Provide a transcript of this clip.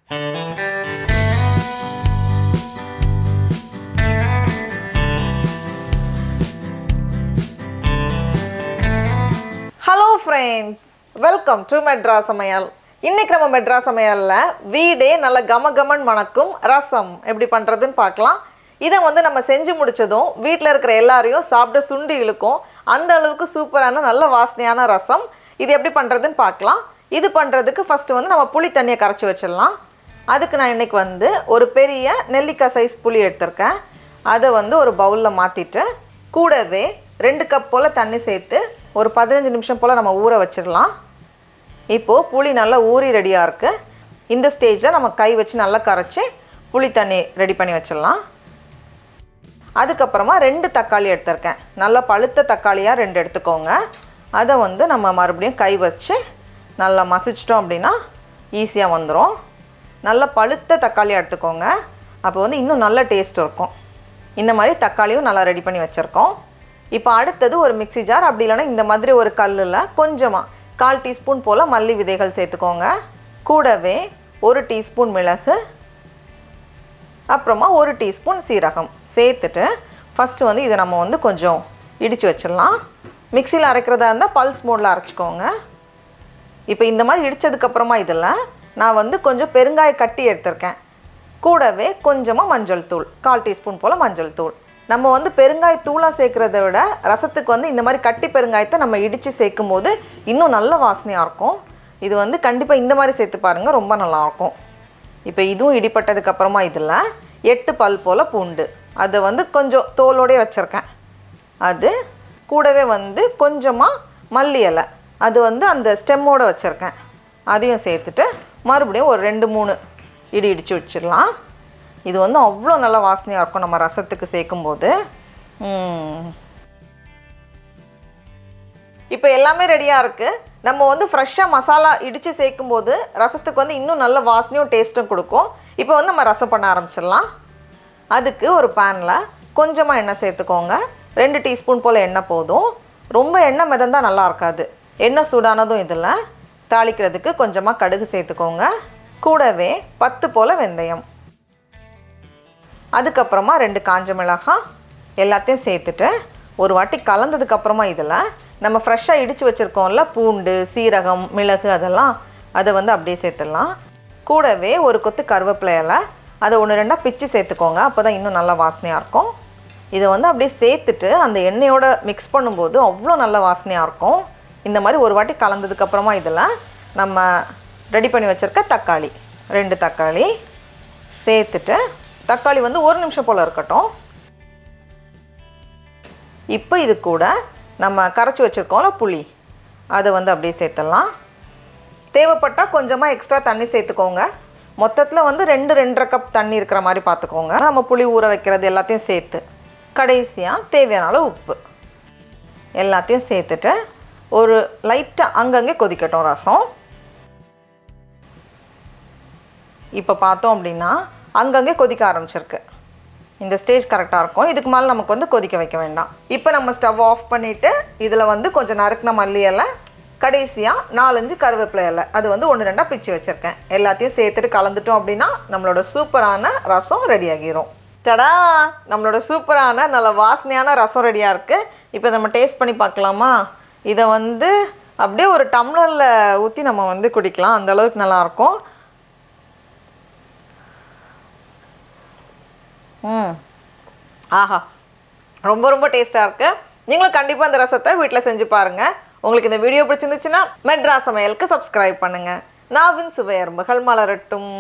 Hello friends, welcome to Madras சமையல். இன்னைக்கு நம்ம மெட்ராஸ் சமையலில் வீடே நல்ல கமகமன் மணக்கும் ரசம் எப்படி பண்ணுறதுன்னு பார்க்கலாம். இதை வந்து நம்ம செஞ்சு முடித்ததும் வீட்டில் இருக்கிற எல்லாரையும் சாப்பிட சுண்டி இழுக்கும். அந்த அளவுக்கு சூப்பரான நல்ல வாசனையான ரசம். இது எப்படி பண்ணுறதுன்னு பார்க்கலாம். இது பண்ணுறதுக்கு ஃபஸ்ட்டு வந்து நம்ம புளி தண்ணியை கரைச்சி வச்சிடலாம். அதுக்கு நான் இன்றைக்கி வந்து ஒரு பெரிய நெல்லிக்காய் சைஸ் புளி எடுத்திருக்கேன். அதை வந்து ஒரு பவுலில் மாற்றிட்டு கூடவே 2 கப் போல் தண்ணி சேர்த்து ஒரு 15 நிமிஷம் போல் நம்ம ஊற வச்சிடலாம். இப்போது புளி நல்லா ஊறி ரெடியாக இருக்குது. இந்த ஸ்டேஜில் நம்ம கை வச்சு நல்லா கரைச்சி புளி தண்ணி ரெடி பண்ணி வச்சிடலாம். அதுக்கப்புறமா 2 தக்காளி எடுத்திருக்கேன். நல்லா பழுத்த தக்காளியாக 2 எடுத்துக்கோங்க. அதை வந்து நம்ம மறுபடியும் கை வச்சு நல்லா மசிச்சிட்டோம் அப்படின்னா ஈஸியாக வந்துடும். நல்லா பழுத்த தக்காளியாக எடுத்துக்கோங்க. அப்போ வந்து இன்னும் நல்ல டேஸ்ட் இருக்கும். இந்த மாதிரி தக்காளியும் நல்லா ரெடி பண்ணி வச்சுருக்கோம். இப்போ அடுத்தது ஒரு மிக்ஸி ஜார், அப்படி இல்லைன்னா இந்த மாதிரி ஒரு கல்லில் கொஞ்சமாக 1/4 டீஸ்பூன் போல் மல்லி விதைகள் சேர்த்துக்கோங்க. கூடவே 1 டீஸ்பூன் மிளகு, அப்புறமா 1 டீஸ்பூன் சீரகம் சேர்த்துட்டு ஃபஸ்ட்டு வந்து இதை நம்ம வந்து கொஞ்சம் இடித்து வச்சிடலாம். மிக்சியில் அரைக்கிறதா இருந்தால் பல்ஸ் மோடில் அரைச்சிக்கோங்க. இப்போ இந்த மாதிரி இடித்ததுக்கப்புறமா இதில் நான் வந்து கொஞ்சம் பெருங்காய கட்டி எடுத்திருக்கேன். கூடவே கொஞ்சமாக மஞ்சள் தூள், 1/4 டீஸ்பூன் போல் மஞ்சள் தூள். நம்ம வந்து பெருங்காய தூளாக சேர்க்குறத விட ரசத்துக்கு வந்து இந்த மாதிரி கட்டி பெருங்காயத்தை நம்ம இடித்து சேர்க்கும் போது இன்னும் நல்ல வாசனையாக இருக்கும். இது வந்து கண்டிப்பாக இந்த மாதிரி சேர்த்து பாருங்கள், ரொம்ப நல்லாயிருக்கும். இப்போ இதுவும் இடிப்பட்டதுக்கப்புறமா இதில் 8 பல் போல் பூண்டு, அதை வந்து கொஞ்சம் தோலோடே வச்சுருக்கேன். அது கூடவே வந்து கொஞ்சமாக மல்லி இலை, அது வந்து அந்த ஸ்டெம்மோடு வச்சுருக்கேன். அதையும் சேர்த்துட்டு மறுபடியும் ஒரு 2-3 இடித்து வச்சிடலாம். இது வந்து அவ்வளோ நல்ல வாசனையாக இருக்கும் நம்ம ரசத்துக்கு சேர்க்கும்போது. இப்போ எல்லாமே ரெடியாக இருக்குது. நம்ம வந்து ஃப்ரெஷ்ஷாக மசாலா இடித்து சேர்க்கும்போது ரசத்துக்கு வந்து இன்னும் நல்ல வாசனையும் டேஸ்ட்டும் கொடுக்கும். இப்போ வந்து நம்ம ரசம் பண்ண ஆரம்பிச்சிடலாம். அதுக்கு ஒரு பேனில் கொஞ்சமாக எண்ணெய் சேர்த்துக்கோங்க. 2 டீஸ்பூன் போல் எண்ணெய் போதும். ரொம்ப எண்ணெய் மிதந்தால் நல்லா இருக்காது. எண்ணெய் சூடானதும் இதில் தாளிக்கிறதுக்கு கொஞ்சமாக கடுகு சேர்த்துக்கோங்க. கூடவே 10 போல் வெந்தயம், அதுக்கப்புறமா 2 காஞ்ச மிளகாய் எல்லாத்தையும் சேர்த்துட்டு ஒரு வாட்டி கலந்ததுக்கப்புறமா இதில் நம்ம ஃப்ரெஷ்ஷாக இடித்து வச்சுருக்கோம்ல பூண்டு, சீரகம், மிளகு, அதெல்லாம் அதை வந்து அப்படியே சேர்த்துடலாம். கூடவே ஒரு கொத்து கருவேப்பிலை இலை, அதை 1-2 பிச்சு சேர்த்துக்கோங்க. அப்போ தான் இன்னும் நல்லா வாசனையாக இருக்கும். இதை வந்து அப்படியே சேர்த்துட்டு அந்த எண்ணெயோட மிக்ஸ் பண்ணும்போது அவ்வளோ நல்ல வாசனையாக இருக்கும். இந்த மாதிரி ஒரு வாட்டி கலந்ததுக்கப்புறமா இதில் நம்ம ரெடி பண்ணி வச்சுருக்க தக்காளி 2 தக்காளி சேர்த்துட்டு தக்காளி வந்து 1 நிமிஷம் போல் இருக்கட்டும். இப்போ இது கூட நம்ம கரைச்சி வச்சுருக்கோம்ல புளி, அதை வந்து அப்படியே சேர்த்துடலாம். தேவைப்பட்டால் கொஞ்சமாக எக்ஸ்ட்ரா தண்ணி சேர்த்துக்கோங்க. மொத்தத்தில் வந்து 2-2.5 கப் தண்ணி இருக்கிற மாதிரி பார்த்துக்கோங்க. நம்ம புளி ஊற வைக்கிறது எல்லாத்தையும் சேர்த்து கடைசியாக தேவையான அளவு உப்பு எல்லாத்தையும் சேர்த்துட்டு ஒரு லைட்டாக அங்கங்கே கொதிக்கட்டும் ரசம். இப்போ பார்த்தோம் அப்படின்னா அங்கங்கே கொதிக்க ஆரம்பிச்சிருக்கு. இந்த ஸ்டேஜ் கரெக்டாக இருக்கும். இதுக்கு மேலே நமக்கு வந்து கொதிக்க வைக்க வேண்டாம். இப்போ நம்ம ஸ்டவ் ஆஃப் பண்ணிவிட்டு இதில் வந்து கொஞ்சம் நறுக்கின மல்லி இலை, கடைசியாக 4-5 கருவேப்பிலை இலை, அது வந்து 1-2 பிச்சு வச்சுருக்கேன். எல்லாத்தையும் சேர்த்துட்டு கலந்துட்டோம் அப்படின்னா நம்மளோட சூப்பரான ரசம் ரெடி ஆகிரும். தடா, நம்மளோட சூப்பரான நல்ல வாசனையான ரசம் ரெடியாக இருக்குது. இப்போ நம்ம டேஸ்ட் பண்ணி பார்க்கலாமா? இதை வந்து அப்படியே ஒரு டம்ளரில் ஊற்றி நம்ம வந்து குடிக்கலாம். அந்தளவுக்கு நல்லாயிருக்கும். ஆஹா, ரொம்ப ரொம்ப டேஸ்ட்டாக இருக்குது. நீங்களும் கண்டிப்பாக இந்த ரசத்தை வீட்டில் செஞ்சு பாருங்கள். உங்களுக்கு இந்த வீடியோ பிடிச்சிருந்துச்சுன்னா மெட்ராஸ் சமையலுக்கு சப்ஸ்கிரைப் பண்ணுங்கள். நாவின் சுவை அரும்புகள் மலரட்டும்.